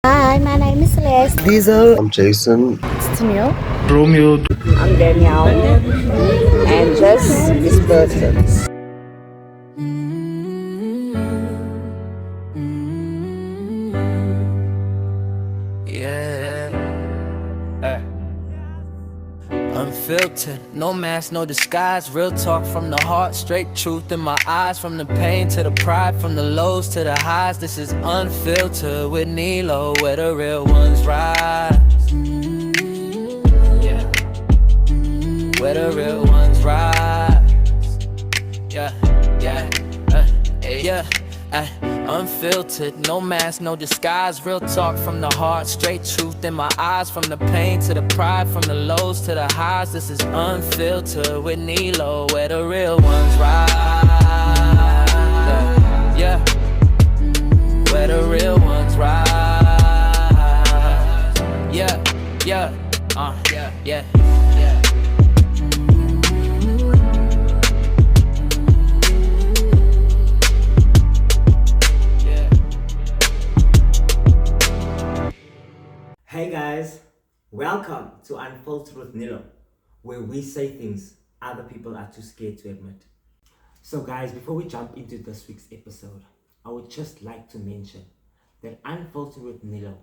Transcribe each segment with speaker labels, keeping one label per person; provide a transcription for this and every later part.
Speaker 1: Hi, my name is Les.
Speaker 2: Diesel. I'm Jason.
Speaker 1: It's Tamil.
Speaker 2: Romeo.
Speaker 3: I'm Danielle, and this is Burton.
Speaker 4: Yeah. Hey. Unfiltered, no mask, no disguise. Real talk from the heart, straight truth in my eyes. From the pain to the pride, from the lows to the highs. This is unfiltered with Nilo, where the real ones rise. Yeah. Where the real ones rise. Yeah, yeah, yeah. Unfiltered, no mask, no disguise. Real talk from the heart, straight truth in my eyes. From the pain to the pride, from the lows to the highs. This is unfiltered with Nilo, where the real ones rise. Yeah, where the real ones rise. Yeah, yeah, yeah, yeah.
Speaker 5: Hey guys, welcome to Unfiltered with Nilo, where we say things other people are too scared to admit. So guys, before we jump into this week's episode, I would just like to mention that Unfiltered with Nilo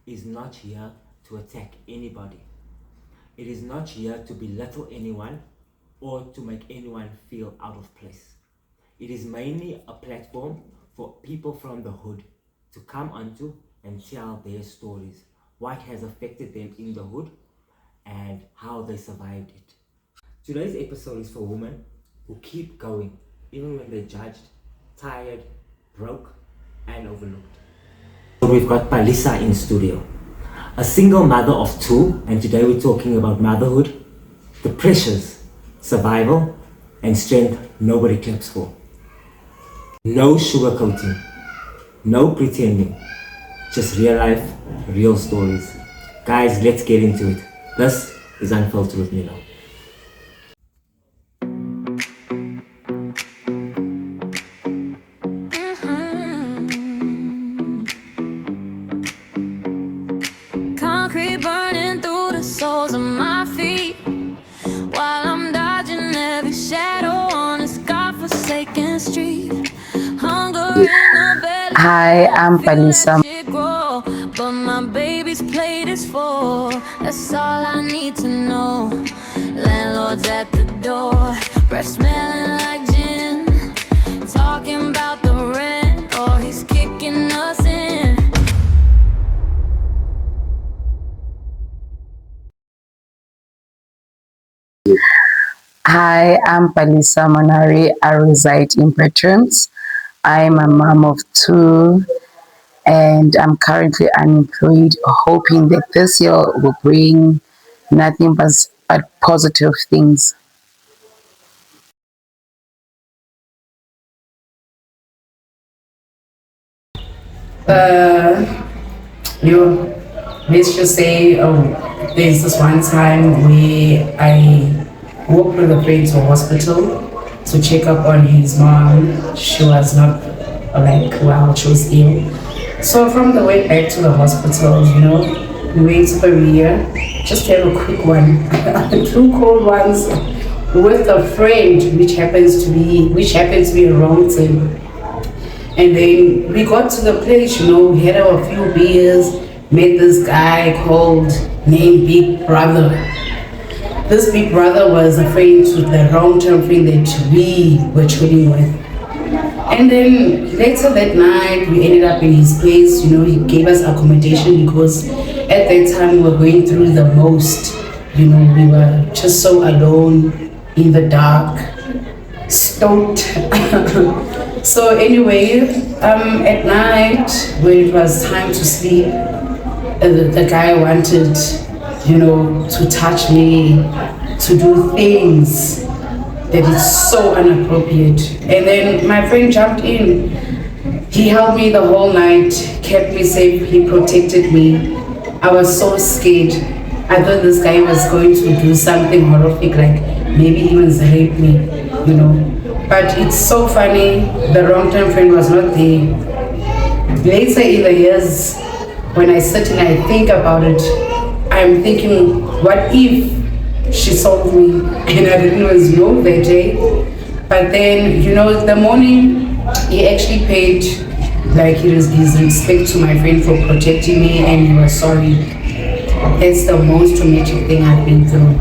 Speaker 5: is not here to attack anybody. It is not here to belittle anyone or to make anyone feel out of place. It is mainly a platform for people from the hood to come onto and tell their stories, what has affected them in the hood, and how they survived it. Today's episode is for women who keep going even when they're judged, tired, broke, and overlooked. We've got Palesa in studio, a single mother of two, and today we're talking about motherhood, the pressures, survival, and strength nobody claps for. No sugarcoating, no pretending, just real life, real stories. Guys, let's get into it. This is Unfiltered with Nilo.
Speaker 6: Concrete burning through the soles of my feet, while I'm dodging every shadow on this godforsaken street. Hunger in the belly.
Speaker 7: Hi, I'm Palesa.
Speaker 6: But my baby's plate is full. That's all I need to know. Landlord's at the door, breath smelling like gin, talking about the rent, or he's kicking us in.
Speaker 7: Hi, I'm Palesa Monare. I reside in Bertrams. I'm a mom of two and I'm currently unemployed, hoping that this year will bring nothing but positive things.
Speaker 8: You let's just say there's this one time where I walked with a friend to a hospital to check up on his mom. She was not well, she was ill. So from the way back to the hospital, we went to Korea, just to have a quick one, 2 cold ones with a friend which happens to be a wrong thing. And then we got to the place, we had a few beers, met this guy named Big Brother. This Big Brother was a friend to the long-term friend that we were chilling with. And then later that night, we ended up in his place. He gave us accommodation because at that time we were going through the most. We were just so alone in the dark, stoked. So anyway, at night when it was time to sleep, the guy wanted, to touch me, to do things that is so inappropriate. And then my friend jumped in. He held me the whole night, kept me safe, he protected me. I was so scared. I thought this guy was going to do something horrific, like maybe even rape me, But it's so funny, the long-term friend was not there. Later in the years, when I sit and I think about it, I'm thinking, what if she sold me and I didn't always know that day? But then, the morning he actually paid like his respect to my friend for protecting me, and he was sorry. That's the most traumatic thing I've been through.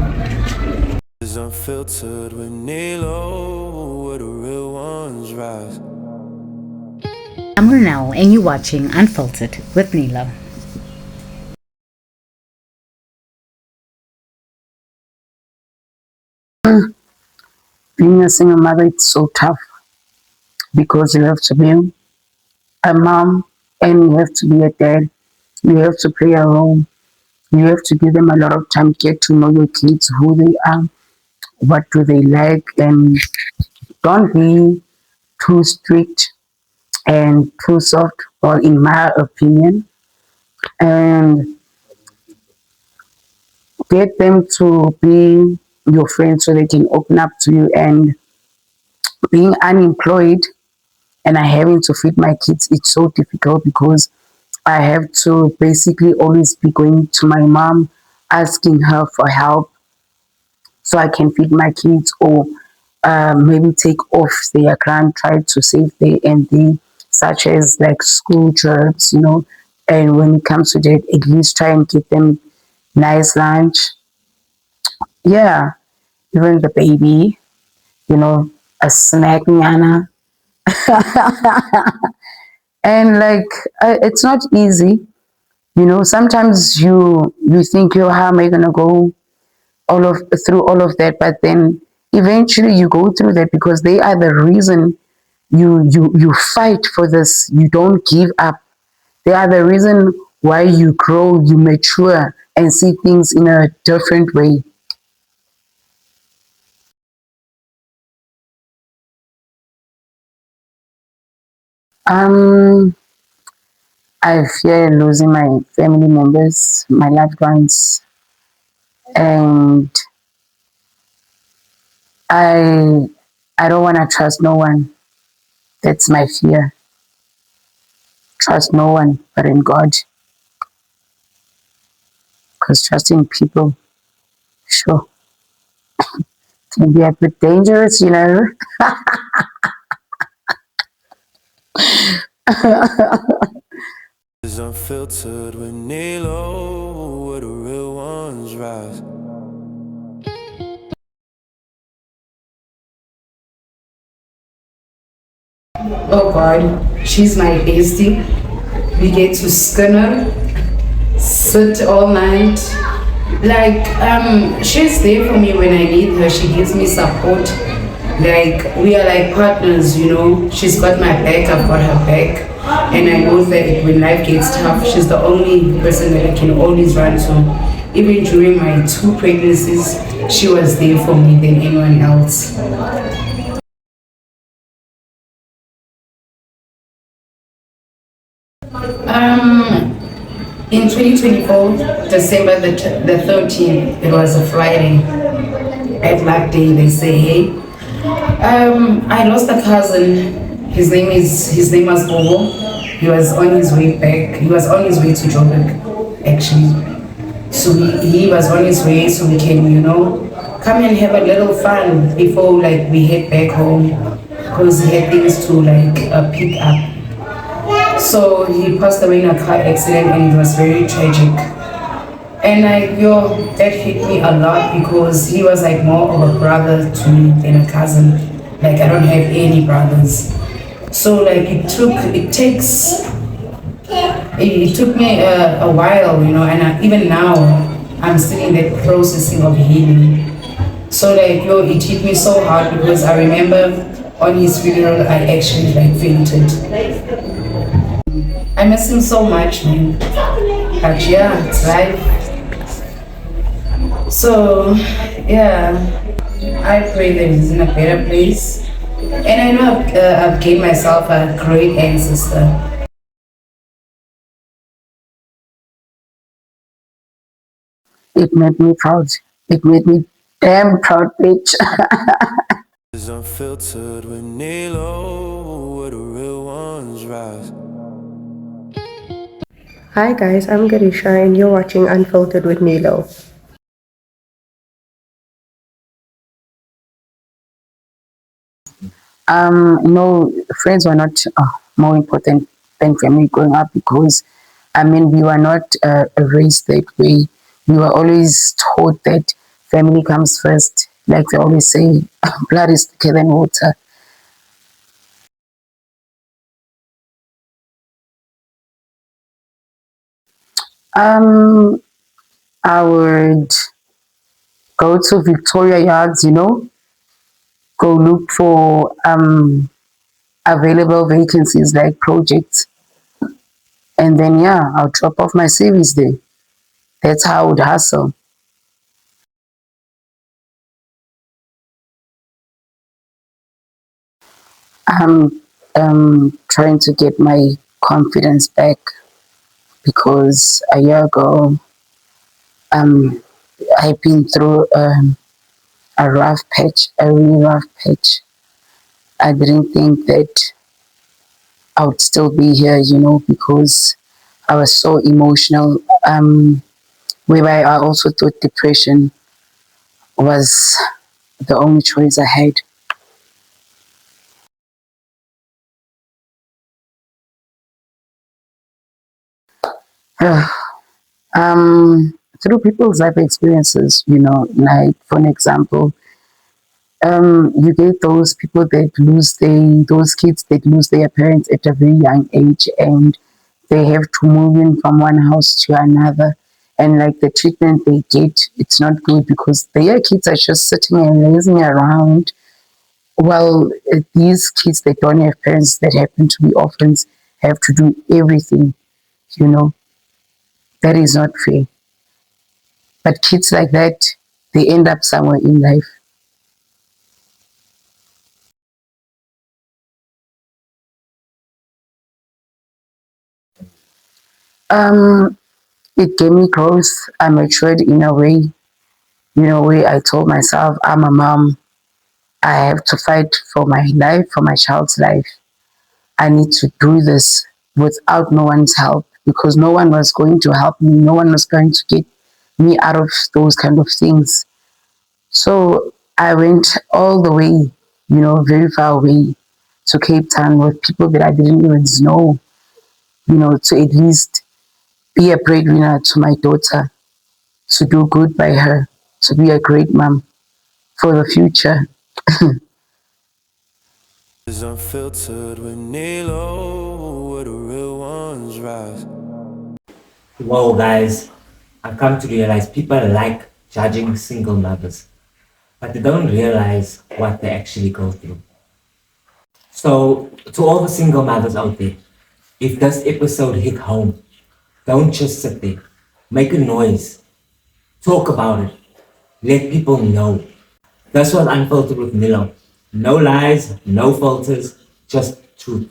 Speaker 4: Unfiltered with Nilo, where the real ones rise.
Speaker 1: I'm Renelle, and you're watching Unfiltered with Nilo.
Speaker 7: Being a single mother, it's so tough because you have to be a mom and you have to be a dad. You have to play a role. You have to give them a lot of time, get to know your kids, who they are, what do they like, and don't be too strict and too soft, or in my opinion, and get them to be your friends so they can open up to you. And being unemployed and I having to feed my kids, it's so difficult because I have to basically always be going to my mom, asking her for help so I can feed my kids, or maybe take off their grant, try to save their ND, such as like school jobs, And when it comes to that, at least try and get them nice lunch. Yeah, even the baby, a snack, Nyana. And like, it's not easy. Sometimes you think, yo, how am I gonna go through all of that? But then eventually you go through that because they are the reason you fight for this. You don't give up. They are the reason why you grow, you mature, and see things in a different way. Um, I fear losing my family members, my loved ones, and I I don't want to trust no one. That's my fear. Trust no one but in God, because trusting people, sure, can be a bit dangerous.
Speaker 4: Unfiltered with Nilo, where the real ones rise.
Speaker 8: Oh God, she's my bestie. We get to skinner, sit all night. Like, she's there for me when I need her. She gives me support. Like, we are like partners. She's got my back, I've got her back. And I know that when life gets tough, she's the only person that I can always run to. Even during my 2 pregnancies, she was there for me than anyone else. In 2024, December the 13th, it was a Friday. At Black Day, they say, hey, I lost a cousin. His name was Bobo. He was on his way back. He was on his way to Joburg, actually. So he was on his way so we can, come and have a little fun before we head back home, because he had things to pick up. So he passed away in a car accident and it was very tragic. And that hit me a lot because he was more of a brother to me than a cousin. I don't have any brothers. So it took me a while, and even now I'm still in that processing of healing. So it hit me so hard because I remember on his funeral I actually fainted. I miss him so much, man. But yeah, it's life. So yeah, I pray that he's in a better place. And I know I've gained myself a great ancestor.
Speaker 7: It made me proud. It made me damn proud, bitch.
Speaker 4: Unfiltered with Nilo, where the real ones rise.
Speaker 9: Hi guys, I'm Garisha and you're watching Unfiltered with Nilo.
Speaker 7: No, friends were not more important than family growing up because, I mean, we were not raised that way. We were always taught that family comes first. Like they always say, blood is thicker than water. Um, I would go to Victoria Yards, go look for available vacancies like projects. And then, yeah, I'll drop off my CVs there. That's how I would hustle. I'm trying to get my confidence back because a year ago, um, I've been through a rough patch, a really rough patch. I didn't think that I would still be here, because I was so emotional. Whereby I also thought depression was the only choice I had. Through people's life experiences, like for an example, you get those people that those kids that lose their parents at a very young age, and they have to move in from one house to another, and like the treatment they get, it's not good because their kids are just sitting and lazing around. Well, these kids that don't have parents that happen to be orphans have to do everything. You know that is not fair. But kids like that, they end up somewhere in life. Um, it gave me growth. I matured in a way, where I told myself, I'm a mom. I have to fight for my life, for my child's life. I need to do this without no one's help because no one was going to help me. No one was going to get me out of those kind of things. So I went all the way, very far away to Cape Town with people that I didn't even know, to at least be a breadwinner to my daughter, to do good by her, to be a great mom for the future.
Speaker 4: Is unfiltered with Nilo, where the real ones rise.
Speaker 5: Whoa, guys, I've come to realize people like judging single mothers, but they don't realize what they actually go through. So, to all the single mothers out there, if this episode hit home, don't just sit there. Make a noise. Talk about it. Let people know. This was Unfiltered with Nilo. No lies, no filters, just truth.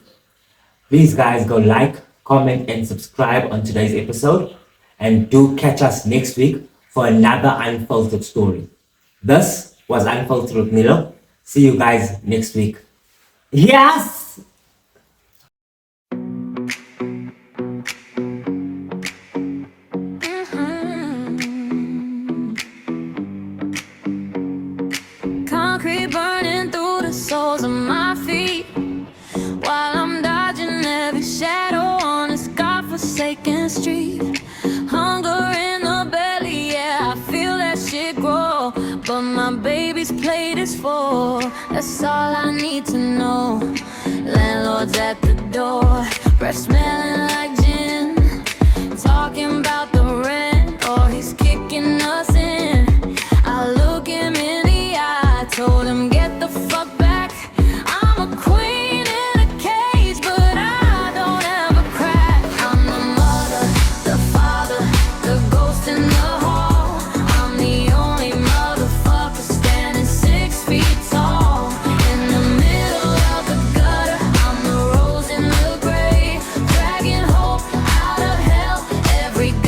Speaker 5: Please, guys, go like, comment, and subscribe on today's episode. And do catch us next week for another unfiltered story. This was Unfiltered with Nilo. See you guys next week. Yes!
Speaker 6: Concrete burning through the soles of my feet while I'm dodging every shadow on this godforsaken street. Hunger in the belly, yeah, I feel that shit grow, but my baby's plate is full. That's all I need to know. Landlord's at the door, breath smelling like gin, talking about the rent, or he's kicking us in. I look him in the eye, told him get the fuck back. I'm a queen in a cage, but I don't ever crack. I'm the mother, the father, the ghost in the hall. I'm the only motherfucker standing 6 feet tall. In the middle of the gutter, I'm the rose in the grave, dragging hope out of hell every day.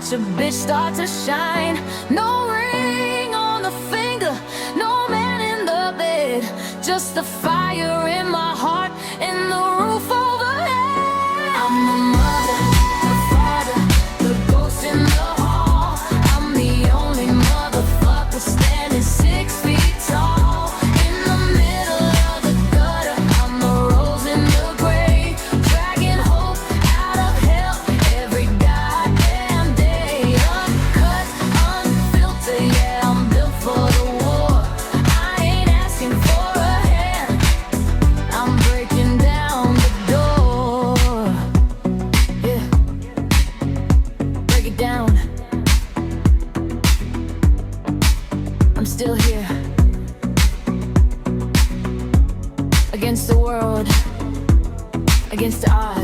Speaker 6: watch a bitch start to shine. No ring on the finger, no man in the bed, just the fire in my heart and the roof overhead. I'm the mother, the father, the ghost in the hall. I'm the only motherfucker standing 6 feet tall. In the middle of the gutter, I'm the rose in the grave, dragging hope out of hell every goddamn day. Uncut, unfiltered, yeah, I'm built for the war. I ain't asking for a hand, I'm breaking down the door. Yeah, break it down. I'm still here, against the world, against the odds.